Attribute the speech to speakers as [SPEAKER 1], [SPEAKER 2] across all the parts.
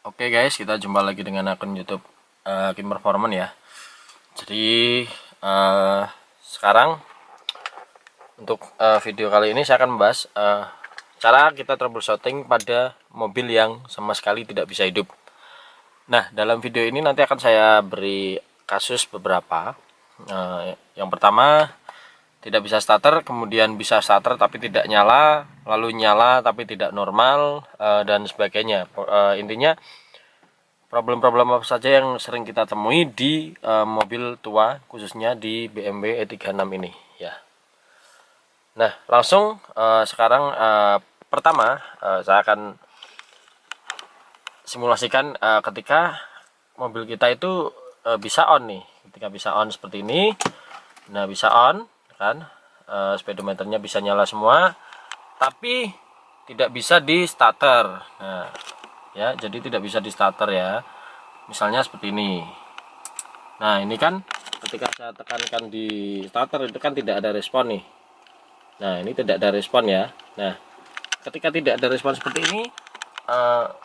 [SPEAKER 1] Oke guys, kita jumpa lagi dengan akun YouTube Kim Performance ya. Jadi sekarang untuk video kali ini saya akan membahas cara kita troubleshooting pada mobil yang sama sekali tidak bisa hidup. Nah, dalam video ini nanti akan saya beri kasus beberapa. Yang pertama, tidak bisa starter, kemudian bisa starter tapi tidak nyala, lalu nyala tapi tidak normal, dan sebagainya. Intinya problem-problem apa saja yang sering kita temui di mobil tua, khususnya di BMW E36 ini ya. Nah, langsung sekarang pertama saya akan simulasikan ketika mobil kita itu bisa on nih. Ketika bisa on seperti ini, nah bisa on kan, speedometernya bisa nyala semua, tapi tidak bisa di starter. Nah ya, jadi tidak bisa di starter ya, misalnya seperti ini. Nah ini kan ketika saya tekankan di starter itu kan tidak ada respon nih. Nah ini tidak ada respon ya. Nah ketika tidak ada respon seperti ini,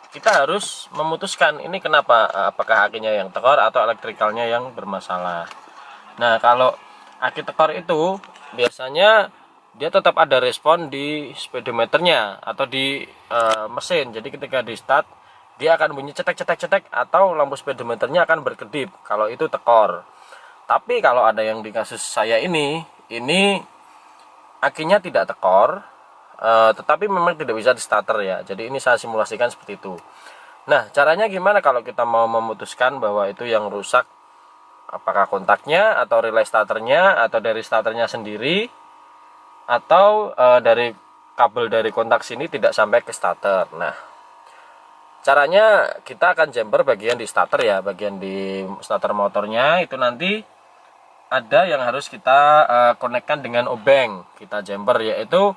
[SPEAKER 1] kita harus memutuskan ini kenapa, apakah akinya yang tekor atau elektrikalnya yang bermasalah. Nah kalau aki tekor itu biasanya dia tetap ada respon di speedometernya atau di mesin. Jadi ketika di start dia akan bunyi cetek atau lampu speedometernya akan berkedip kalau itu tekor. Tapi kalau ada yang di kasus saya ini akinya tidak tekor, tetapi memang tidak bisa di starter ya. Jadi ini saya simulasikan seperti itu. Nah caranya gimana kalau kita mau memutuskan bahwa itu yang rusak, apakah kontaknya atau relay starternya atau dari starternya sendiri, atau dari kabel dari kontak sini tidak sampai ke starter. Nah caranya kita akan jumper bagian di starter ya, bagian di starter motornya itu nanti ada yang harus kita konekkan dengan obeng. Kita jumper yaitu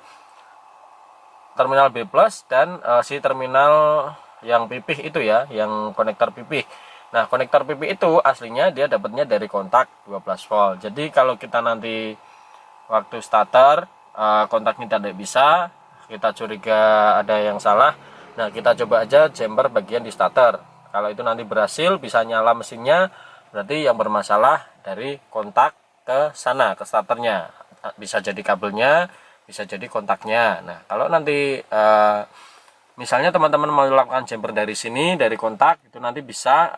[SPEAKER 1] terminal B plus dan si terminal yang pipih itu ya, yang konektor pipih. Nah konektor pipih itu aslinya dia dapatnya dari kontak 12 volt. Jadi kalau kita nanti waktu starter kontaknya tidak bisa, kita curiga ada yang salah, nah kita coba aja jumper bagian di starter. Kalau itu nanti berhasil bisa nyala mesinnya, berarti yang bermasalah dari kontak ke sana, ke starternya. Bisa jadi kabelnya, bisa jadi kontaknya. Nah kalau nanti misalnya teman-teman mau melakukan jumper dari sini, dari kontak itu nanti bisa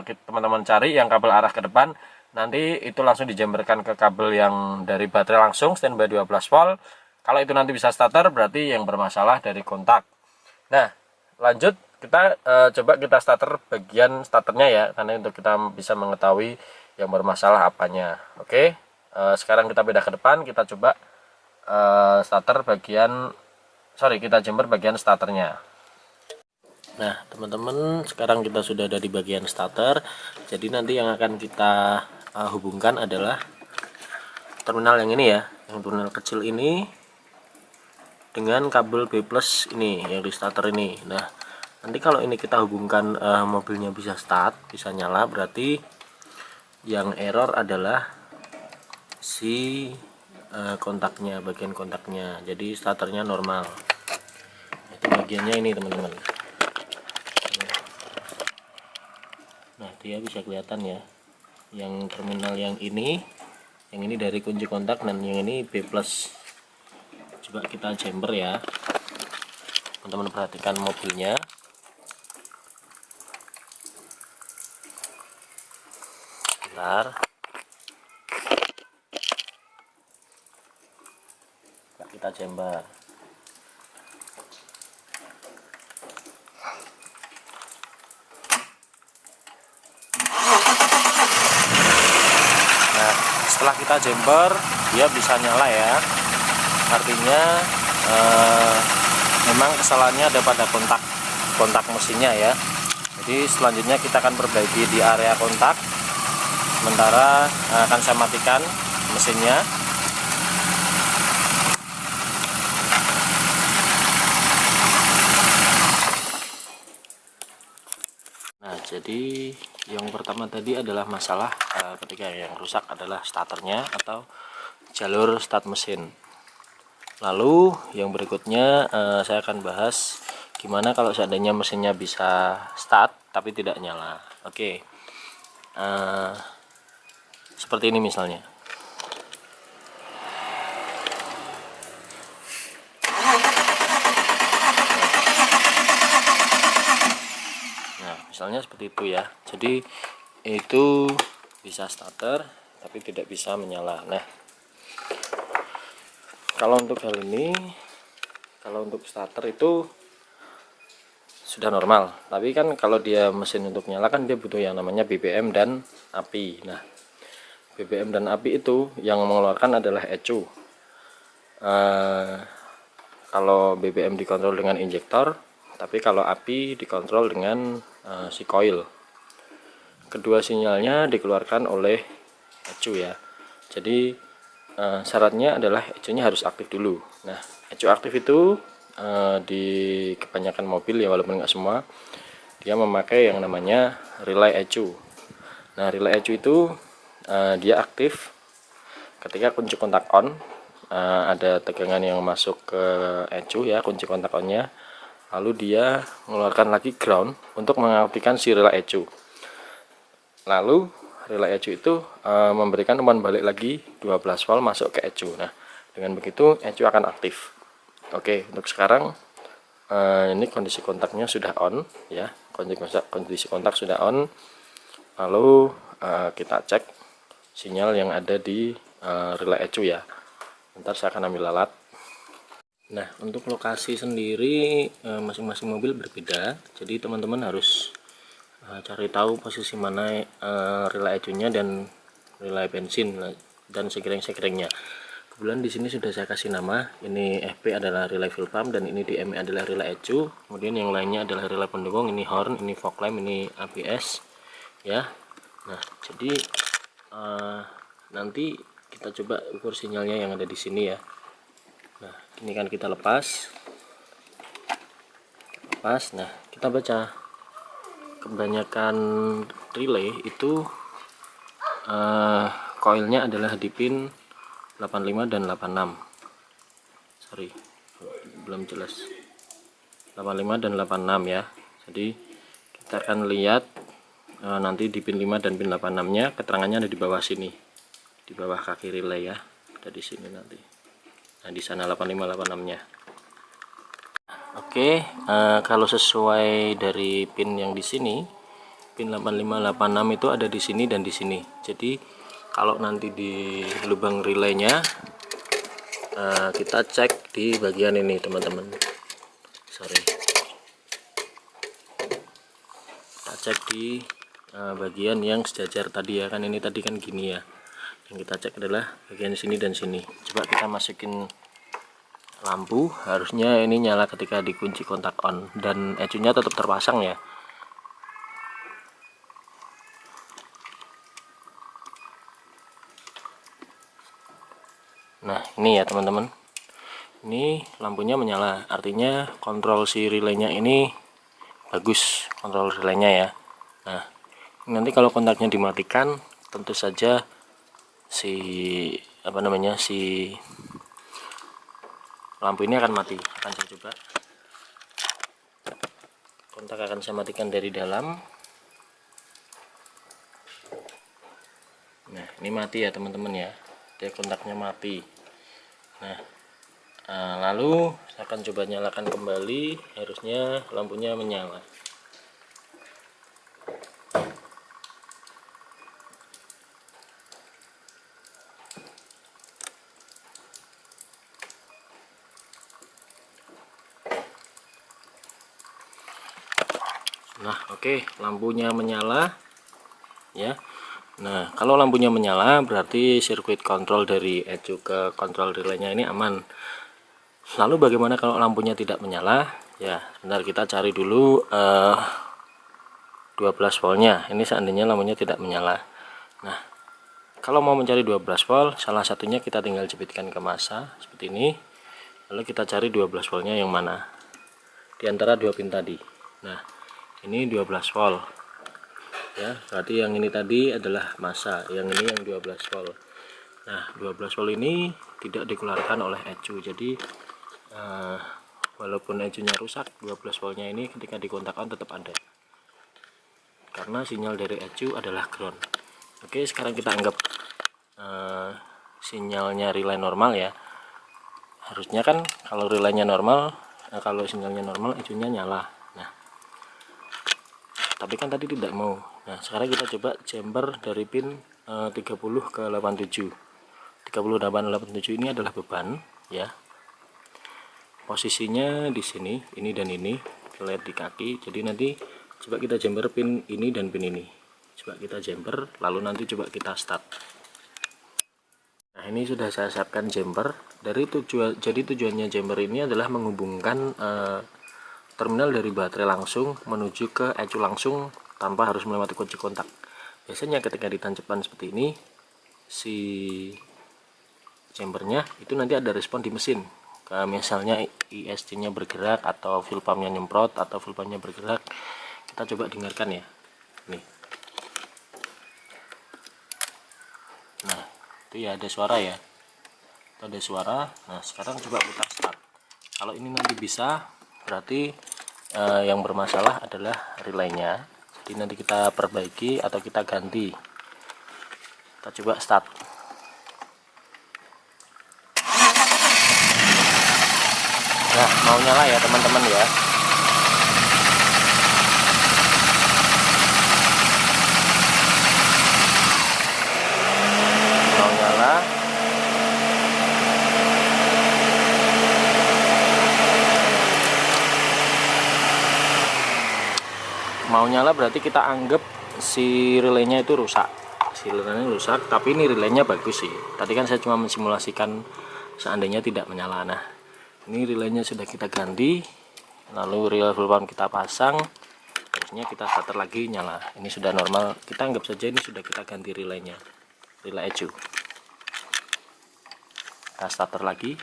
[SPEAKER 1] teman-teman cari yang kabel arah ke depan, nanti itu langsung dijemberkan ke kabel yang dari baterai langsung standby 12 volt. Kalau itu nanti bisa starter, berarti yang bermasalah dari kontak. Nah lanjut kita coba kita starter bagian starternya ya, karena untuk kita bisa mengetahui yang bermasalah apanya. Oke, sekarang kita beda ke depan, kita coba starter bagian, kita jumper bagian starternya. Nah teman-teman, sekarang kita sudah ada di bagian starter. Jadi nanti yang akan kita hubungkan adalah terminal yang ini ya, yang terminal kecil ini dengan kabel B plus ini yang di starter ini. Nah nanti kalau ini kita hubungkan mobilnya bisa start, bisa nyala, berarti yang error adalah si kontaknya, bagian kontaknya. Jadi starternya normal. Itu bagiannya ini teman-teman. Nah dia bisa kelihatan ya, yang terminal yang ini dari kunci kontak, dan yang ini B plus. Coba kita jumper ya, teman-teman perhatikan mobilnya. Bentar, kita jumper. Nah setelah kita jumper dia bisa nyala ya, artinya memang kesalahannya ada pada kontak mesinnya ya. Jadi selanjutnya kita akan perbaiki di area kontak, sementara akan saya matikan mesinnya. Nah jadi yang pertama tadi adalah masalah ketika yang rusak adalah starternya atau jalur start mesin. Lalu yang berikutnya saya akan bahas gimana kalau seandainya mesinnya bisa start tapi tidak nyala. Oke, seperti ini misalnya. Nah, misalnya seperti itu ya. Jadi itu bisa starter tapi tidak bisa menyala. Nah, kalau untuk hal ini, kalau untuk starter itu sudah normal, tapi kan kalau dia mesin untuk nyala kan dia butuh yang namanya BBM dan api. Nah, BBM dan api itu yang mengeluarkan adalah ECU. Kalau BBM dikontrol dengan injektor, tapi kalau api dikontrol dengan si coil. Kedua sinyalnya dikeluarkan oleh ECU ya. Jadi syaratnya adalah ECU-nya harus aktif dulu. Nah, ECU aktif itu di kebanyakan mobil ya, walaupun nggak semua, dia memakai yang namanya relay ECU. Nah, relay ECU itu dia aktif ketika kunci kontak on, ada tegangan yang masuk ke ECU ya, kunci kontak onnya, lalu dia mengeluarkan lagi ground untuk mengaktifkan si relay ECU. Lalu relay ECU itu memberikan umpan balik lagi 12 volt masuk ke ECU. Nah, dengan begitu ECU akan aktif. Oke, untuk sekarang ini kondisi kontaknya sudah on ya, kondisi kontak sudah on. Lalu kita cek sinyal yang ada di relay ECU ya. Ntar saya akan ambil alat. Nah, untuk lokasi sendiri masing-masing mobil berbeda, jadi teman-teman harus cari tahu posisi mana relay ECU-nya dan relay bensin dan sekring-sekringnya. Kebetulan di sini sudah saya kasih nama. Ini FP adalah relay fuel pump dan ini DME adalah relay ECU. Kemudian yang lainnya adalah relay pendukung. Ini horn, ini fog lamp, ini ABS. Ya. Nah, jadi nanti kita coba ukur sinyalnya yang ada di sini ya. Nah, ini kan kita lepas. Nah kita baca. Kebanyakan relay itu koilnya adalah di pin 85 dan 86. Sorry, belum jelas. 85 dan 86 ya. Jadi kita akan lihat nanti di pin 5 dan pin 86 nya keterangannya ada di bawah sini, di bawah kaki relay ya, ada di sini nanti. Nah, di sana 85 86 nya. Oke, kalau sesuai dari pin yang di sini, pin 85 86 itu ada di sini dan di sini. Jadi kalau nanti di lubang relaynya kita cek di bagian ini teman-teman. Sorry, kita cek di bagian yang sejajar tadi ya, kan ini tadi kan gini ya. Yang kita cek adalah bagian sini dan sini. Coba kita masukin lampu, harusnya ini nyala ketika dikunci kontak on dan ECU-nya tetap terpasang ya. Nah, ini ya teman-teman, ini lampunya menyala, artinya kontrol si relaynya ini bagus, kontrol relaynya ya. Nah, nanti kalau kontaknya dimatikan, tentu saja si lampu ini akan mati. Akan saya coba, kontak akan saya matikan dari dalam. Nah, ini mati ya teman-teman ya, dia kontaknya mati. Nah, lalu saya akan coba nyalakan kembali, harusnya lampunya menyala. Nah, oke, lampunya menyala ya. Nah, kalau lampunya menyala berarti sirkuit kontrol dari ECU ke kontrol relaynya ini aman. Lalu bagaimana kalau lampunya tidak menyala? Ya, sebentar kita cari dulu 12 voltnya. Ini seandainya lampunya tidak menyala. Nah, kalau mau mencari 12 volt, salah satunya kita tinggal jepitkan ke massa seperti ini. Lalu kita cari 12 voltnya yang mana di antara dua pin tadi. Nah, ini 12 volt ya, berarti yang ini tadi adalah massa, yang ini yang 12 volt. Nah, 12 volt ini tidak dikeluarkan oleh ECU, jadi walaupun ecunya rusak, 12 voltnya ini ketika dikontak on tetap ada, karena sinyal dari ecu adalah ground. Oke, sekarang kita anggap sinyalnya relay normal ya. Harusnya kan kalau relaynya normal, kalau sinyalnya normal ecunya nyala. Nah, tapi kan tadi tidak mau. Nah, sekarang kita coba jumper dari pin 30 ke 87. 3887 ini adalah beban ya. Posisinya di sini, ini dan ini, lihat di kaki. Jadi nanti coba kita jumper pin ini dan pin ini. Coba kita jumper, lalu nanti coba kita start. Nah, ini sudah saya siapkan jumper. Jadi tujuannya jumper ini adalah menghubungkan terminal dari baterai langsung menuju ke ecu langsung tanpa harus melewati kunci kontak. Biasanya ketika ditancapkan seperti ini, si jumpernya itu nanti ada respon di mesin. Misalnya ISC nya bergerak atau fuel pumpnya nyemprot atau fuel pumpnya bergerak. Kita coba dengarkan ya. Nih. Nah, itu ya ada suara ya. Itu ada suara. Nah, sekarang coba kita start. Kalau ini nanti bisa, berarti yang bermasalah adalah relaynya. Jadi nanti kita perbaiki atau kita ganti. Kita coba start. Nah, mau nyala ya teman-teman ya. Mau nyala. Mau nyala berarti kita anggap si relaynya itu rusak. Si relaynya rusak, tapi ini relaynya bagus sih. Tadi kan saya cuma mensimulasikan seandainya tidak menyala. Nah, ini relaynya sudah kita ganti, lalu relay full pump kita pasang, harusnya kita starter lagi nyala. Ini sudah normal, kita anggap saja ini sudah kita ganti relaynya, relay ecu. Kita starter lagi.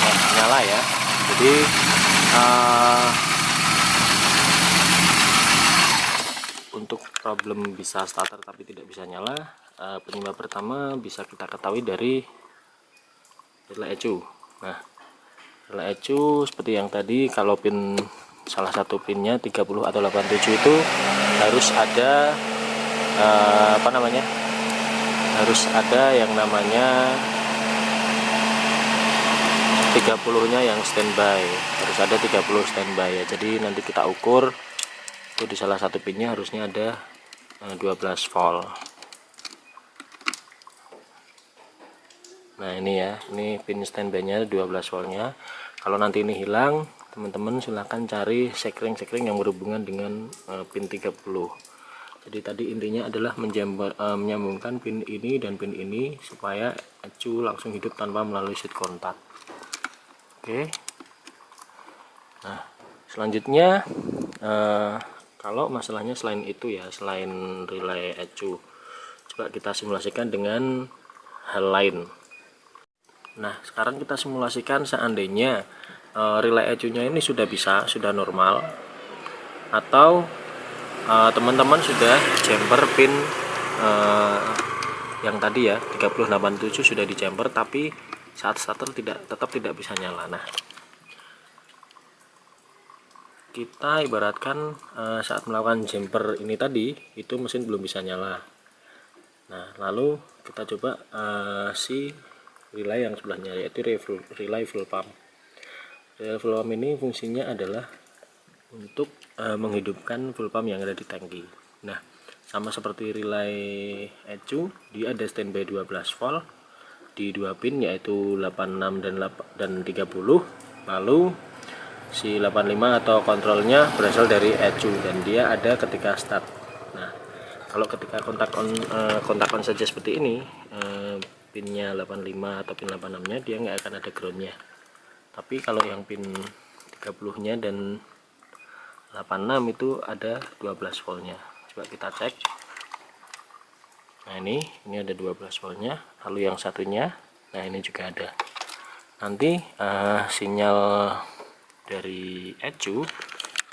[SPEAKER 1] Nah, nyala ya. Jadi untuk problem bisa starter tapi tidak bisa nyala, penyebab pertama bisa kita ketahui dari relay ecu. Nah, relay ecu seperti yang tadi, kalau pin salah satu pinnya 30 atau 87 itu harus ada harus ada yang namanya 30 nya yang standby, harus ada 30 standby ya. Jadi nanti kita ukur itu di salah satu pinnya harusnya ada 12 volt. Nah, ini ya, ini pin standby nya 12 voltnya. Kalau nanti ini hilang, teman-teman silahkan cari sekring-sekring yang berhubungan dengan pin 30. Jadi tadi intinya adalah menyambungkan pin ini dan pin ini supaya ecu langsung hidup tanpa melalui seat kontak. Oke. Nah, selanjutnya kalau masalahnya selain itu ya, selain relay ecu, coba kita simulasikan dengan hal lain. Nah, sekarang kita simulasikan seandainya relay ecunya ini sudah sudah normal, atau teman-teman sudah jumper pin yang tadi ya 3087 sudah di jumper, tapi saat starter tetap tidak bisa nyala. Nah, kita ibaratkan saat melakukan jumper ini tadi itu mesin belum bisa nyala. Nah, lalu kita coba si relay yang sebelahnya, yaitu relay fuel pump. Relay fuel pump ini fungsinya adalah untuk menghidupkan fuel pump yang ada di tangki. Nah, sama seperti relay ecu, dia ada standby 12 volt di dua pin, yaitu 86 dan 30. Lalu si 85 atau kontrolnya berasal dari ecu dan dia ada ketika start. Nah, kalau ketika kontak on saja seperti ini, pinnya 85 atau pin 86 nya dia nggak akan ada groundnya. Tapi kalau yang pin 30 nya dan 86 itu ada 12 voltnya. Coba kita cek. Nah, ini ada 12 voltnya. Lalu yang satunya, nah ini juga ada. Nanti sinyal dari ecu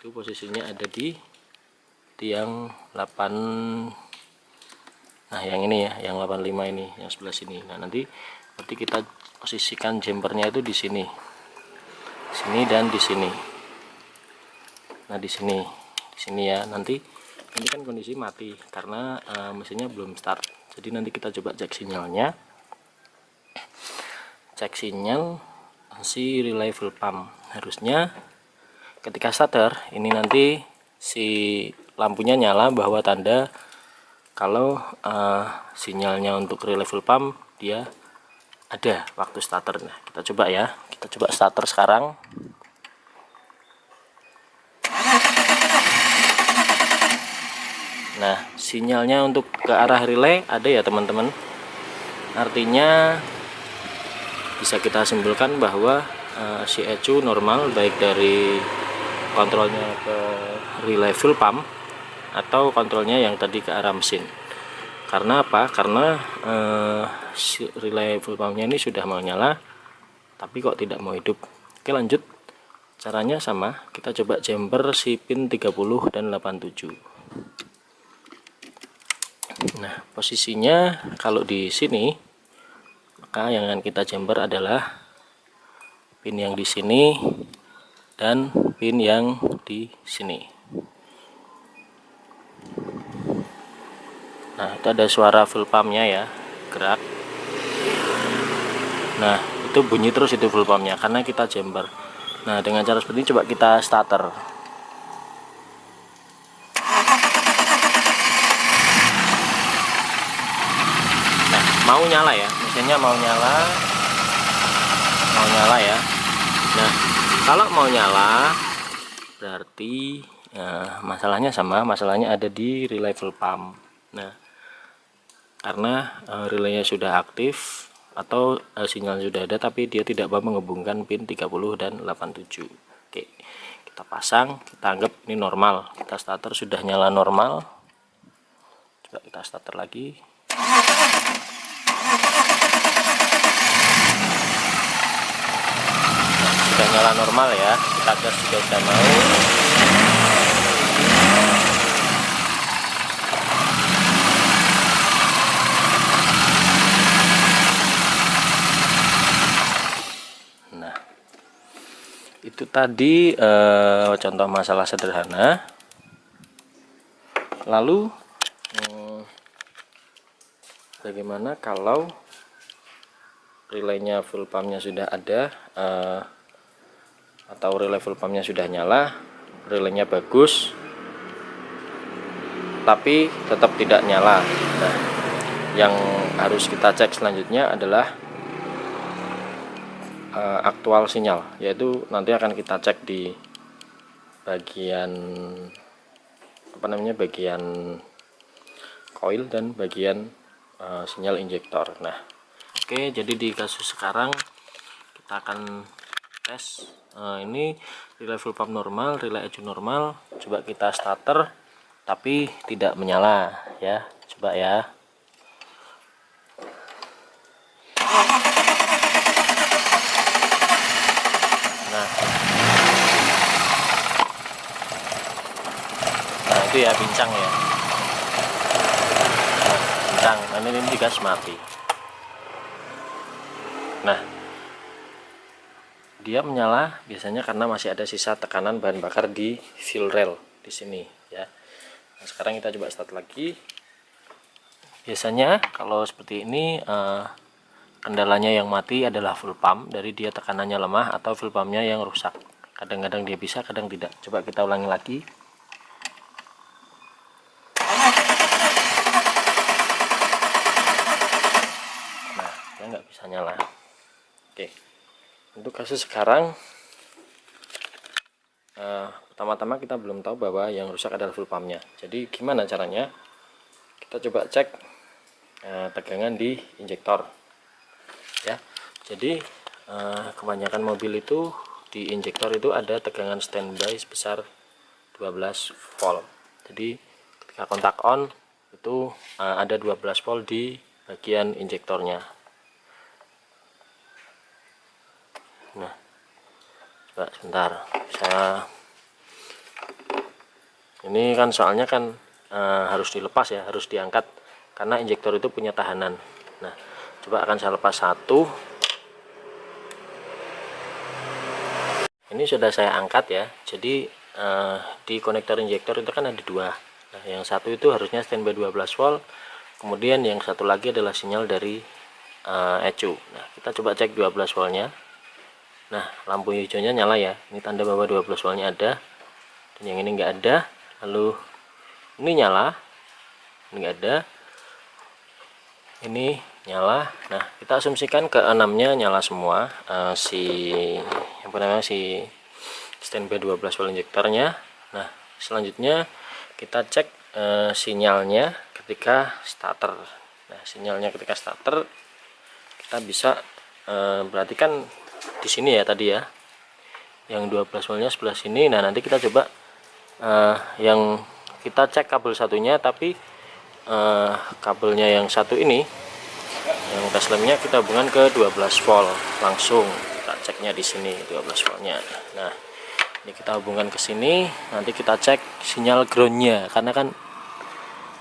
[SPEAKER 1] itu posisinya ada di tiang 8. Nah, yang ini ya, yang 85 ini, yang sebelah sini. Nah, nanti kita posisikan jumpernya itu di sini, dan di sini. Nah di sini ya. Nanti ini kan kondisi mati karena mesinnya belum start. Jadi nanti kita coba cek sinyalnya, cek sinyal si relay full pump. Harusnya ketika starter ini nanti si lampunya nyala, bahwa tanda kalau sinyalnya untuk relay full pump dia ada waktu starter. Nah kita coba ya, kita coba starter sekarang. Nah sinyalnya untuk ke arah relay ada ya teman-teman, artinya bisa kita simpulkan bahwa si ECU normal, baik dari kontrolnya ke relay full pump atau kontrolnya yang tadi ke arah mesin. Karena apa? Karena si relay full pumpnya ini sudah mau nyala tapi kok tidak mau hidup. Oke lanjut, caranya sama, kita coba jumper si pin 30 dan 87. Nah posisinya kalau di sini, maka yang akan kita jumper adalah pin yang di sini dan pin yang di sini. Nah itu ada suara full pumpnya ya, gerak. Nah itu bunyi terus itu full pumpnya karena kita jumper. Nah dengan cara seperti ini coba kita starter. Nah mau nyala ya, mesinnya mau nyala ya. Nah kalau mau nyala berarti masalahnya sama, masalahnya ada di relay full pump. Nah karena relaynya sudah aktif atau sinyal sudah ada tapi dia tidak mau menghubungkan pin 30 dan 87. Oke, kita pasang, kita anggap ini normal. Kita starter sudah nyala normal. Coba kita starter lagi. Nah, sudah nyala normal ya. Kita gas juga sudah mau. Itu tadi contoh masalah sederhana. Lalu bagaimana kalau relaynya full pumpnya sudah ada, atau relay full pumpnya sudah nyala, relaynya bagus tapi tetap tidak nyala. Nah yang harus kita cek selanjutnya adalah aktual sinyal, yaitu nanti akan kita cek di bagian bagian coil dan bagian sinyal injektor. Nah oke, jadi di kasus sekarang kita akan tes ini relay full pump normal, relay ECU normal. Coba kita starter tapi tidak menyala ya, coba ya. Nah itu ya pincang ya, pincang. Nah ini gas mati. Nah dia menyala biasanya karena masih ada sisa tekanan bahan bakar di fuel rail di sini ya. Nah sekarang kita coba start lagi. Biasanya kalau seperti ini kendalanya yang mati adalah full pump, dari dia tekanannya lemah atau full pumpnya yang rusak. Kadang-kadang dia bisa, kadang tidak. Coba kita ulangi lagi. Nah dia nggak bisa nyala. Oke, untuk kasus sekarang pertama-tama kita belum tahu bahwa yang rusak adalah full pumpnya. Jadi gimana caranya? Kita coba cek tegangan di injektor ya. Jadi kebanyakan mobil itu di injektor itu ada tegangan standby sebesar 12 volt. Jadi ketika kontak on itu ada 12 volt di bagian injektornya. Nah coba sebentar, ini kan soalnya kan harus dilepas ya, harus diangkat karena injektor itu punya tahanan. Nah coba akan saya lepas satu. sudah saya angkat ya. Jadi di konektor injektor itu kan ada dua. Nah, yang satu itu harusnya standby 12 volt, kemudian yang satu lagi adalah sinyal dari ECU. Nah, kita coba cek 12 voltnya. Nah, lampu hijaunya nyala ya, ini tanda bahwa 12 voltnya ada, dan yang ini enggak ada. Lalu ini nyala, ini enggak ada, ini nyala. Nah, kita asumsikan ke 6-nya nyala semua, si standby 12 volt injektornya. Nah, selanjutnya kita cek sinyalnya ketika starter. Nah, sinyalnya ketika starter kita bisa berarti kan di sini ya tadi ya, yang 12 voltnya sebelah sini. Nah, nanti kita coba yang kita cek kabel satunya, tapi kabelnya yang satu ini, yang tes lampnya kita hubungkan ke 12 volt langsung. Kita ceknya di sini 12 voltnya. Nah, ini kita hubungkan ke sini, nanti kita cek sinyal groundnya, karena kan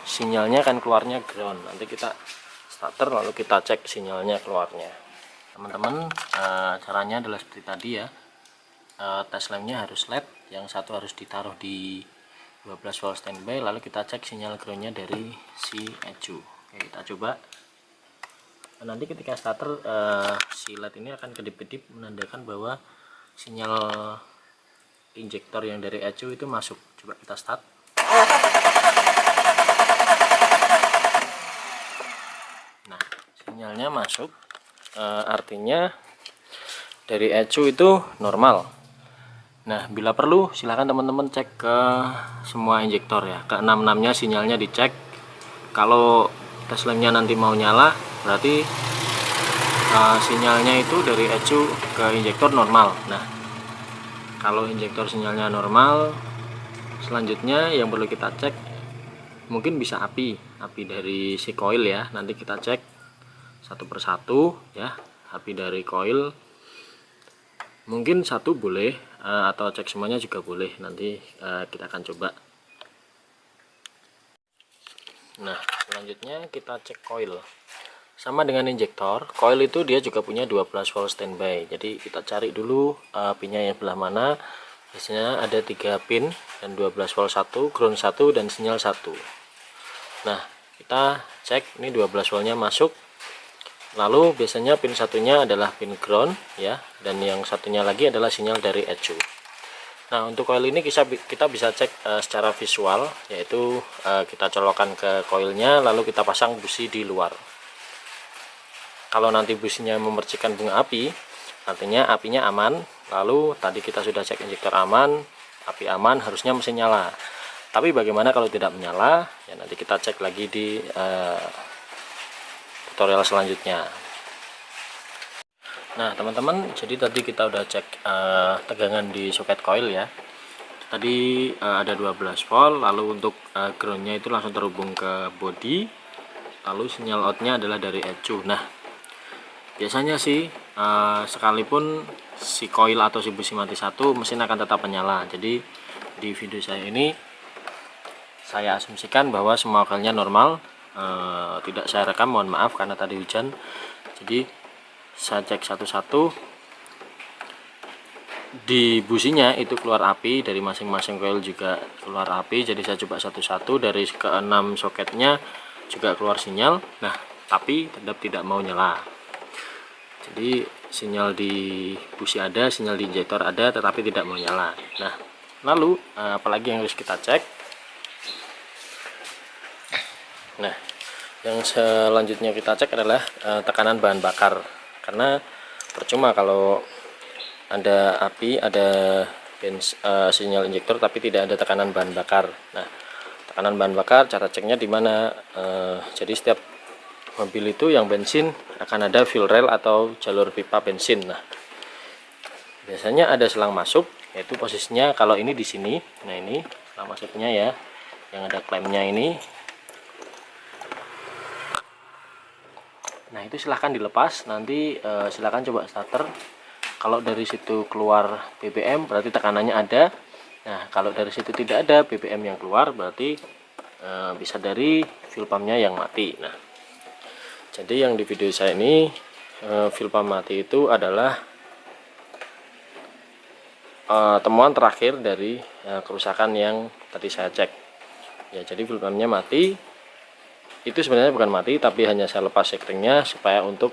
[SPEAKER 1] sinyalnya kan keluarnya ground. Nanti kita starter lalu kita cek sinyalnya keluarnya. Teman-teman, caranya adalah seperti tadi ya. Tes lampnya harus LED, yang satu harus ditaruh di 12 volt standby, lalu kita cek sinyal groundnya dari si ECU. Oke, kita coba. Nah, nanti ketika starter si LED ini akan kedip-kedip menandakan bahwa sinyal injektor yang dari ECU itu masuk. Coba kita start. Nah, sinyalnya masuk, artinya dari ECU itu normal. Nah, bila perlu silahkan teman-teman cek ke semua injektor ya, ke 6-6-nya sinyalnya dicek. Kalau tes lampnya nanti mau nyala, berarti sinyalnya itu dari ECU ke injektor normal. Nah, kalau injektor sinyalnya normal, selanjutnya yang perlu kita cek mungkin bisa api dari si koil ya. Nanti kita cek satu persatu ya, api dari koil. Mungkin satu boleh, atau cek semuanya juga boleh. Nanti kita akan coba. Nah, selanjutnya kita cek koil. Sama dengan injektor, koil itu dia juga punya 12 volt standby. Jadi kita cari dulu pinnya yang sebelah mana. Biasanya ada 3 pin dan 12 volt 1, ground 1, dan sinyal 1. Nah, kita cek ini 12 voltnya masuk. Lalu biasanya pin satunya adalah pin ground ya, dan yang satunya lagi adalah sinyal dari ECU. Nah, untuk koil ini kita bisa cek secara visual, yaitu kita colokkan ke koilnya lalu kita pasang busi di luar. Kalau nanti businya memercikan bunga api, artinya apinya aman. Lalu tadi kita sudah cek injektor aman, api aman, harusnya mesin nyala. Tapi bagaimana kalau tidak menyala? Ya, nanti kita cek lagi di tutorial selanjutnya. Nah, teman-teman, jadi tadi kita udah cek tegangan di soket koil ya. Tadi ada 12 volt, lalu untuk groundnya itu langsung terhubung ke body, lalu sinyal outnya adalah dari ECU. Nah, biasanya sih sekalipun si koil atau si busi mati satu, mesin akan tetap menyala. Jadi di video saya ini saya asumsikan bahwa semua koilnya normal. Tidak saya rekam, mohon maaf karena tadi hujan. Jadi saya cek satu-satu. Di businya itu keluar api, dari masing-masing coil juga keluar api. Jadi saya coba satu-satu, dari ke-6 soketnya juga keluar sinyal. Nah, tapi tetap tidak mau nyala. Jadi sinyal di busi ada, sinyal di injektor ada, tetapi tidak mau nyala. Nah, lalu apalagi yang harus kita cek? Nah, yang selanjutnya kita cek adalah tekanan bahan bakar, karena percuma kalau ada api, ada sinyal injektor tapi tidak ada tekanan bahan bakar. Nah, tekanan bahan bakar cara ceknya di mana? Jadi setiap mobil itu yang bensin akan ada fuel rail atau jalur pipa bensin. Nah, biasanya ada selang masuk, yaitu posisinya kalau ini di sini. Nah, ini selang masuknya ya, yang ada klemnya ini. Nah, itu silahkan dilepas. Nanti silahkan coba starter. Kalau dari situ keluar BBM berarti tekanannya ada. Nah, kalau dari situ tidak ada BBM yang keluar berarti bisa dari fuel pumpnya yang mati. Nah, jadi yang di video saya ini fuel pump mati itu adalah temuan terakhir dari kerusakan yang tadi saya cek ya. Jadi fuel pumpnya mati, itu sebenarnya bukan mati tapi hanya saya lepas sekringnya supaya untuk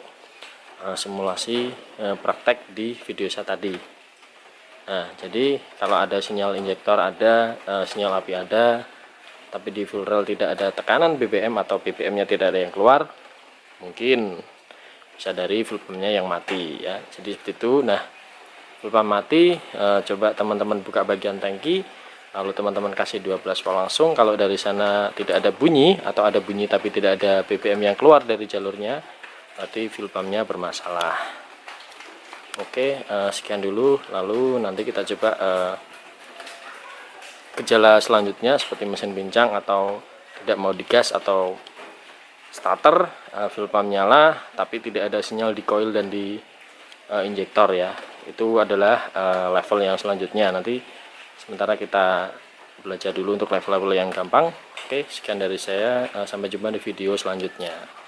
[SPEAKER 1] simulasi praktek di video saya tadi. Nah, jadi kalau ada sinyal injektor ada, sinyal api ada, tapi di fuel rail tidak ada tekanan BBM atau BBM-nya tidak ada yang keluar, mungkin bisa dari fuel pumpnya yang mati ya. Jadi seperti itu. Nah, fuel pump mati, coba teman-teman buka bagian tangki, lalu teman-teman kasih 12 volt langsung. Kalau dari sana tidak ada bunyi atau ada bunyi tapi tidak ada BBM yang keluar dari jalurnya, berarti fuel pumpnya bermasalah. Oke, sekian dulu, lalu nanti kita coba gejala selanjutnya seperti mesin pincang atau tidak mau digas atau starter, fuel pump nyala tapi tidak ada sinyal di coil dan di injektor ya. Itu adalah level yang selanjutnya. Nanti sementara kita belajar dulu untuk level-level yang gampang. Oke, sekian dari saya, sampai jumpa di video selanjutnya.